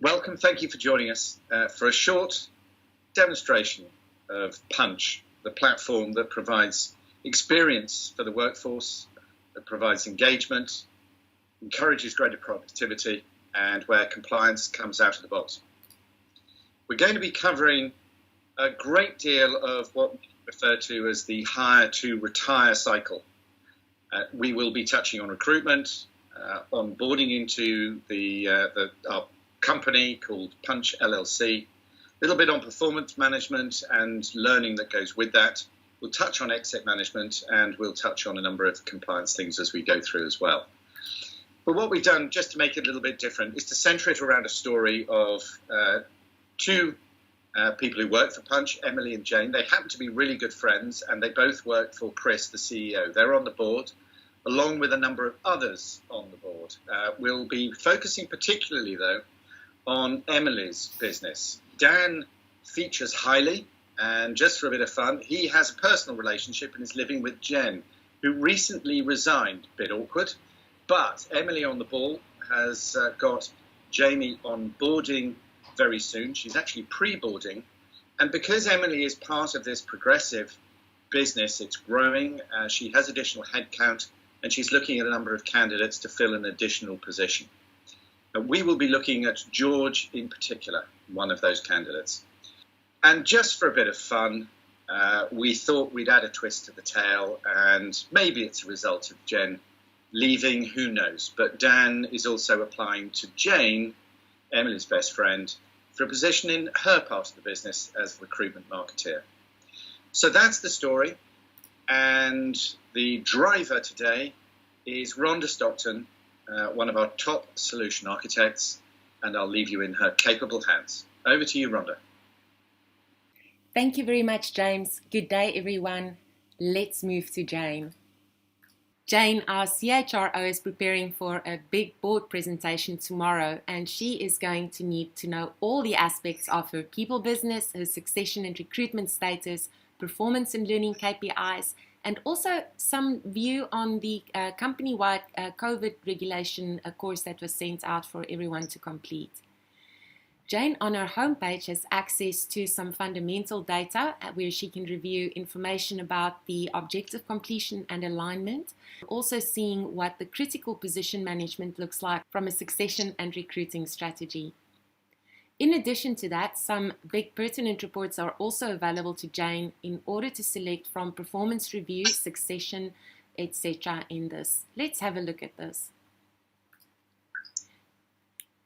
Welcome, thank you for joining us for a short demonstration of Punch, the platform that provides experience for the workforce, that provides engagement, encourages greater productivity, and where compliance comes out of the box. We're going to be covering a great deal of what we refer to as the hire to retire cycle. We will be touching on recruitment, onboarding into our company called Punch LLC, a little bit on performance management and learning that goes with that. We'll touch on exit management, and we'll touch on a number of compliance things as we go through as well. But what we've done, just to make it a little bit different, is to center it around a story of two people who work for Punch, Emily and Jane. They happen to be really good friends, and they both work for Chris, the CEO. They're on the board, along with a number of others on the board. We'll be focusing particularly, though, on Emily's business. Dan features highly, and just for a bit of fun, he has a personal relationship and is living with Jen, who recently resigned. Bit awkward, but Emily on the ball has got Jamie on boarding very soon. She's actually pre-boarding, and because Emily is part of this progressive business, it's growing. She has additional headcount, and she's looking at a number of candidates to fill an additional position. We will be looking at George in particular, one of those candidates. And just for a bit of fun, we thought we'd add a twist to the tale, and maybe it's a result of Jen leaving, who knows. But Dan is also applying to Jane, Emily's best friend, for a position in her part of the business as a recruitment marketeer. So that's the story. And the driver today is Rhonda Stockton, one of our top solution architects, and I'll leave you in her capable hands. Over to you, Rhonda. Thank you very much, James. Good day, everyone. Let's move to Jane. Jane, our CHRO, is preparing for a big board presentation tomorrow, and she is going to need to know all the aspects of her people business, her succession and recruitment status, performance and learning KPIs, and also some view on the company-wide COVID regulation course that was sent out for everyone to complete. Jane, on her homepage, has access to some fundamental data where she can review information about the objective completion and alignment, also seeing what the critical position management looks like from a succession and recruiting strategy. In addition to that, some big pertinent reports are also available to Jane in order to select from performance review, succession, etc. in this. Let's have a look at this.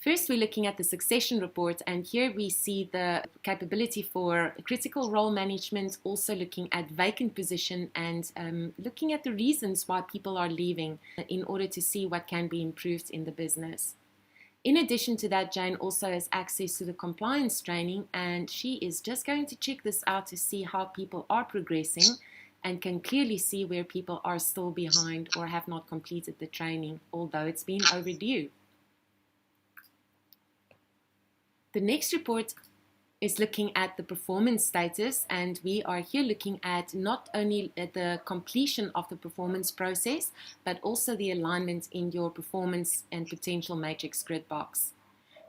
First, we're looking at the succession report, and here we see the capability for critical role management, also looking at vacant position and looking at the reasons why people are leaving in order to see what can be improved in the business. In addition to that, Jane also has access to the compliance training, and she is just going to check this out to see how people are progressing and can clearly see where people are still behind or have not completed the training, although it's been overdue. The next report is looking at the performance status, and we are here looking at not only at the completion of the performance process, but also the alignment in your performance and potential matrix grid box.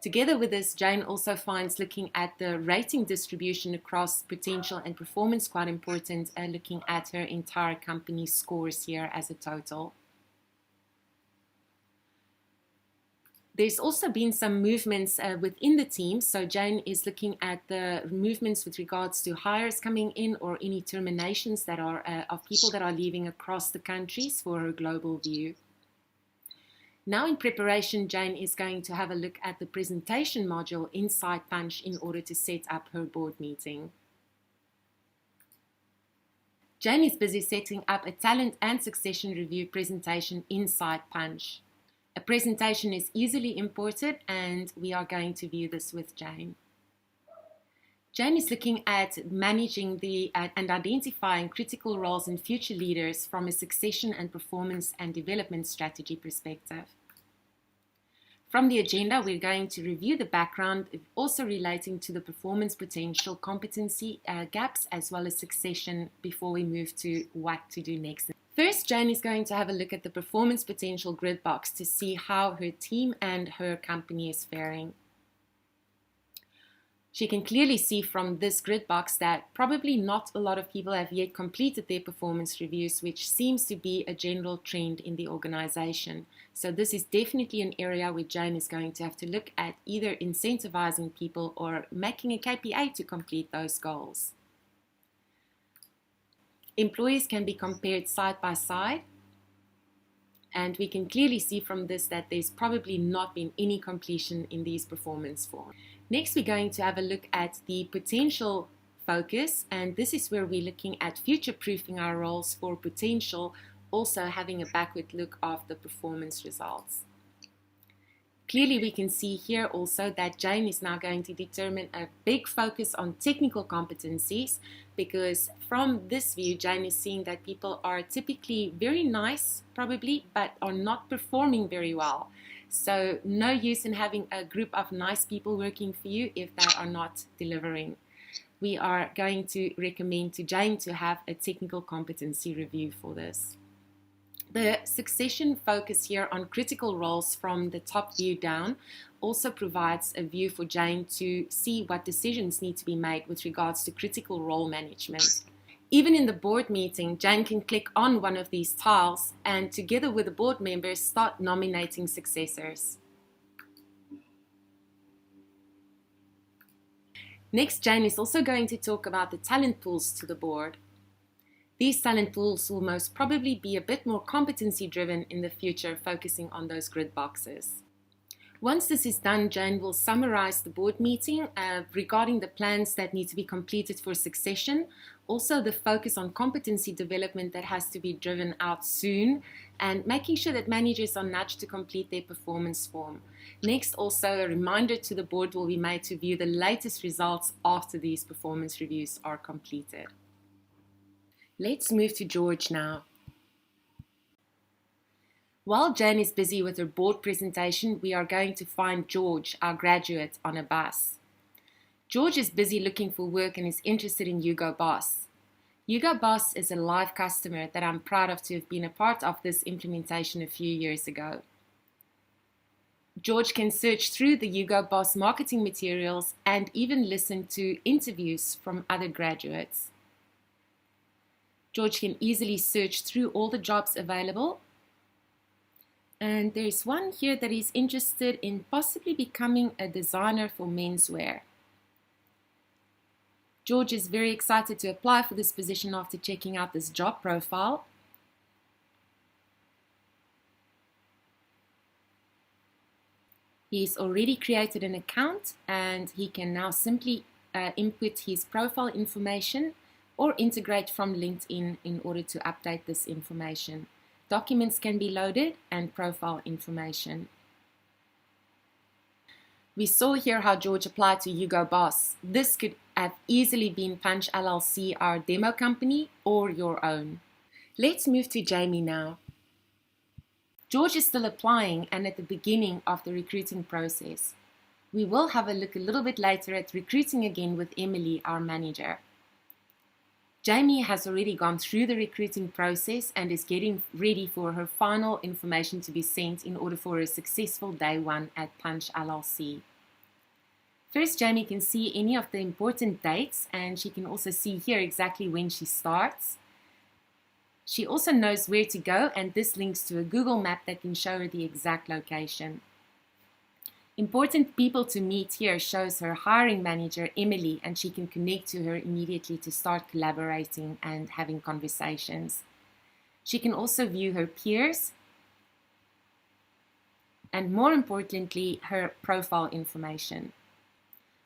Together with this, Jane also finds looking at the rating distribution across potential and performance quite important, looking at her entire company scores here as a total. There's also been some movements within the team, so Jane is looking at the movements with regards to hires coming in or any terminations that are of people that are leaving across the countries for her global view. Now in preparation, Jane is going to have a look at the presentation module inside Punch in order to set up her board meeting. Jane is busy setting up a talent and succession review presentation inside Punch. A presentation is easily imported, and we are going to view this with Jane. Jane is looking at managing and identifying critical roles in future leaders from a succession and performance and development strategy perspective. From the agenda, we're going to review the background, also relating to the performance potential, competency gaps, as well as succession before we move to what to do next. First, Jane is going to have a look at the performance potential grid box to see how her team and her company is faring. She can clearly see from this grid box that probably not a lot of people have yet completed their performance reviews, which seems to be a general trend in the organization. So this is definitely an area where Jane is going to have to look at either incentivizing people or making a KPI to complete those goals. Employees can be compared side by side. And we can clearly see from this that there's probably not been any completion in these performance forms. Next, we're going to have a look at the potential focus, and this is where we're looking at future-proofing our roles for potential, also having a backward look of the performance results. Clearly, we can see here also that Jane is now going to determine a big focus on technical competencies, because from this view, Jane is seeing that people are typically very nice, probably, but are not performing very well. So no use in having a group of nice people working for you if they are not delivering. We are going to recommend to Jane to have a technical competency review for this. The succession focus here on critical roles from the top view down also provides a view for Jane to see what decisions need to be made with regards to critical role management. Even in the board meeting, Jane can click on one of these tiles and together with the board members start nominating successors. Next, Jane is also going to talk about the talent pools to the board. These talent pools will most probably be a bit more competency driven in the future, focusing on those grid boxes. Once this is done, Jane will summarize the board meeting regarding the plans that need to be completed for succession, also the focus on competency development that has to be driven out soon, and making sure that managers are nudged to complete their performance form. Next, also a reminder to the board will be made to view the latest results after these performance reviews are completed. Let's move to George now. While Jane is busy with her board presentation, we are going to find George, our graduate, on a bus. George is busy looking for work and is interested in Hugo Boss. Hugo Boss is a live customer that I'm proud of to have been a part of this implementation a few years ago. George can search through the Hugo Boss marketing materials and even listen to interviews from other graduates. George can easily search through all the jobs available. And there's one here that is interested in possibly becoming a designer for menswear. George is very excited to apply for this position after checking out this job profile. He's already created an account and he can now simply input his profile information or integrate from LinkedIn in order to update this information. Documents can be loaded and profile information. We saw here how George applied to Hugo Boss. This could have easily been Punch LLC, our demo company, or your own. Let's move to Jamie now. George is still applying and at the beginning of the recruiting process. We will have a look a little bit later at recruiting again with Emily, our manager. Jamie has already gone through the recruiting process and is getting ready for her final information to be sent in order for a successful day one at Punch LLC. First, Jamie can see any of the important dates and she can also see here exactly when she starts. She also knows where to go and this links to a Google map that can show her the exact location. Important people to meet here shows her hiring manager, Emily, and she can connect to her immediately to start collaborating and having conversations. She can also view her peers and, more importantly, her profile information.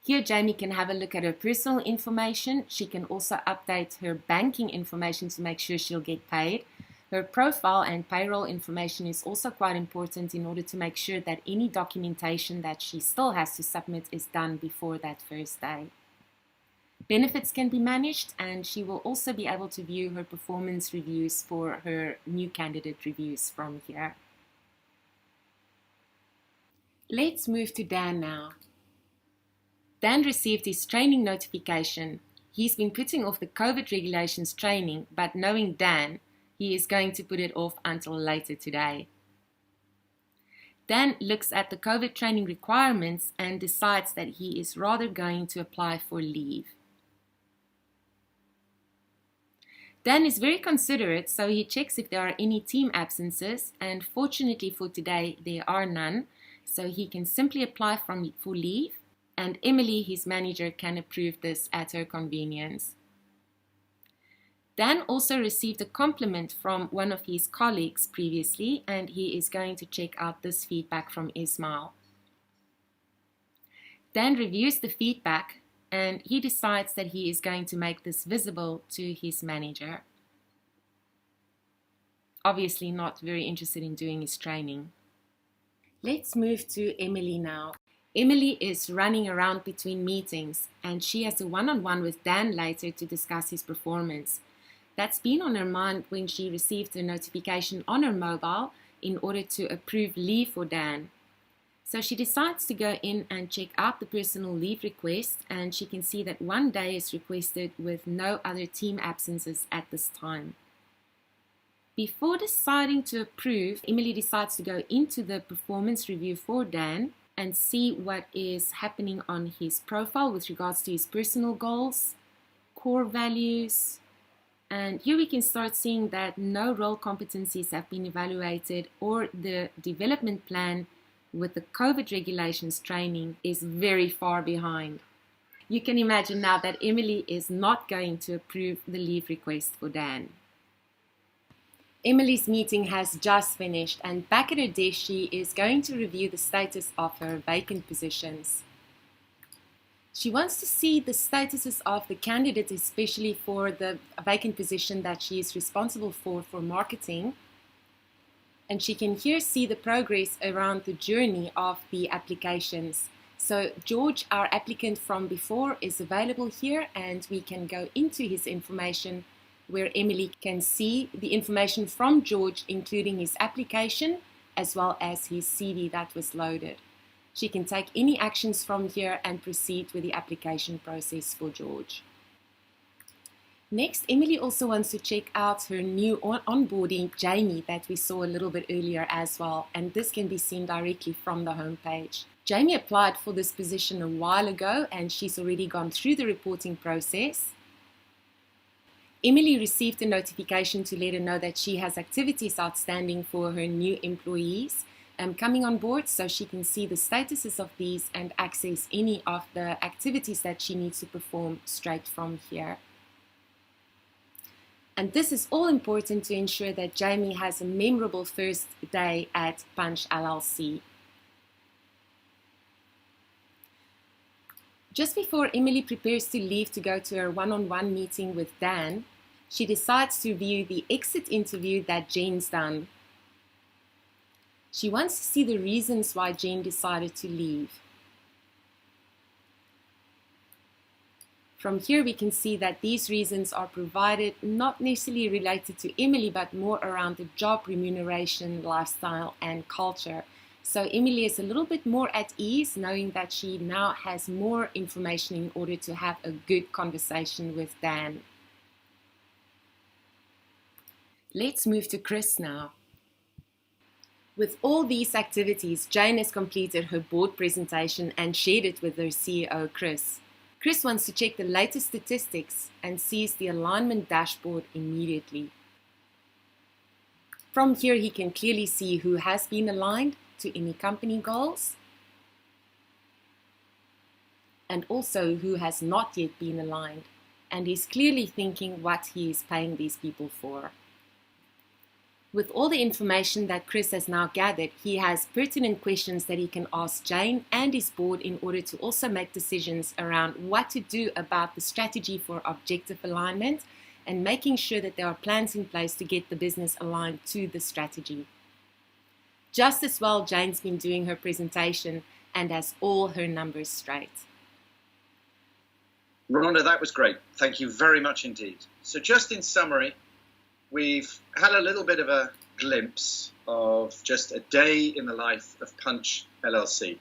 Here, Jamie can have a look at her personal information. She can also update her banking information to make sure she'll get paid. Her profile and payroll information is also quite important in order to make sure that any documentation that she still has to submit is done before that first day. Benefits can be managed and she will also be able to view her performance reviews for her new candidate reviews from here. Let's move to Dan now. Dan received his training notification. He's been putting off the COVID regulations training, but knowing Dan, he is going to put it off until later today. Dan looks at the COVID training requirements and decides that he is rather going to apply for leave. Dan is very considerate, so he checks if there are any team absences, and fortunately for today, there are none, so he can simply apply for leave, and Emily, his manager, can approve this at her convenience. Dan also received a compliment from one of his colleagues previously, and he is going to check out this feedback from Ismail. Dan reviews the feedback, and he decides that he is going to make this visible to his manager. Obviously not very interested in doing his training. Let's move to Emily now. Emily is running around between meetings, and she has a one-on-one with Dan later to discuss his performance. That's been on her mind when she received a notification on her mobile in order to approve leave for Dan. So she decides to go in and check out the personal leave request, and she can see that 1 day is requested with no other team absences at this time. Before deciding to approve, Emily decides to go into the performance review for Dan and see what is happening on his profile with regards to his personal goals, core values, and here we can start seeing that no role competencies have been evaluated, or the development plan with the COVID regulations training is very far behind. You can imagine now that Emily is not going to approve the leave request for Dan. Emily's meeting has just finished, and back at her desk she is going to review the status of her vacant positions. She wants to see the statuses of the candidates, especially for the vacant position that she is responsible for marketing. And she can here see the progress around the journey of the applications. So George, our applicant from before, is available here, and we can go into his information where Emily can see the information from George, including his application as well as his CV that was loaded. She can take any actions from here and proceed with the application process for George. Next, Emily also wants to check out her new onboarding, Jamie, that we saw a little bit earlier as well, and this can be seen directly from the homepage. Jamie applied for this position a while ago, and she's already gone through the reporting process. Emily received a notification to let her know that she has activities outstanding for her new employees coming on board, so she can see the statuses of these and access any of the activities that she needs to perform straight from here. And this is all important to ensure that Jamie has a memorable first day at Punch LLC. Just before Emily prepares to leave to go to her one-on-one meeting with Dan, she decides to view the exit interview that Jen's done. She wants to see the reasons why Jen decided to leave. From here we can see that these reasons are provided not necessarily related to Emily, but more around the job, remuneration, lifestyle and culture. So Emily is a little bit more at ease knowing that she now has more information in order to have a good conversation with Dan. Let's move to Chris now. With all these activities, Jane has completed her board presentation and shared it with her CEO, Chris. Chris wants to check the latest statistics and sees the alignment dashboard immediately. From here, he can clearly see who has been aligned to any company goals and also who has not yet been aligned, and he's clearly thinking what he is paying these people for. With all the information that Chris has now gathered, he has pertinent questions that he can ask Jane and his board in order to also make decisions around what to do about the strategy for objective alignment and making sure that there are plans in place to get the business aligned to the strategy. Just as well, Jane's been doing her presentation and has all her numbers straight. Rhonda, that was great. Thank you very much indeed. So just in summary, we've had a little bit of a glimpse of just a day in the life of Punch LLC,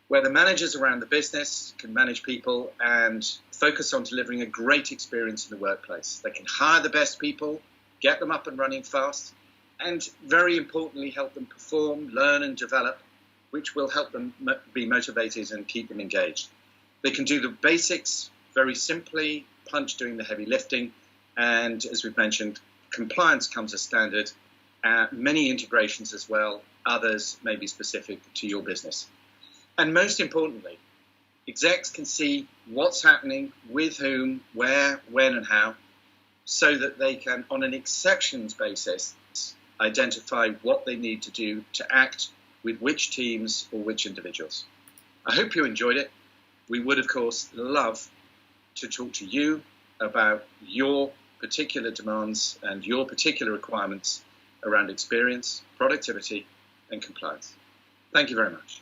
where the managers around the business can manage people and focus on delivering a great experience in the workplace. They can hire the best people, get them up and running fast, and very importantly, help them perform, learn and develop which will help them be motivated and keep them engaged. They can do the basics very simply, Punch doing the heavy lifting, and as we've mentioned, compliance comes as standard, many integrations as well, others may be specific to your business. And most importantly, execs can see what's happening, with whom, where, when and how, so that they can, on an exceptions basis, identify what they need to do to act with which teams or which individuals. I hope you enjoyed it. We would, of course, love to talk to you about your particular demands and your particular requirements around experience, productivity, and compliance. Thank you very much.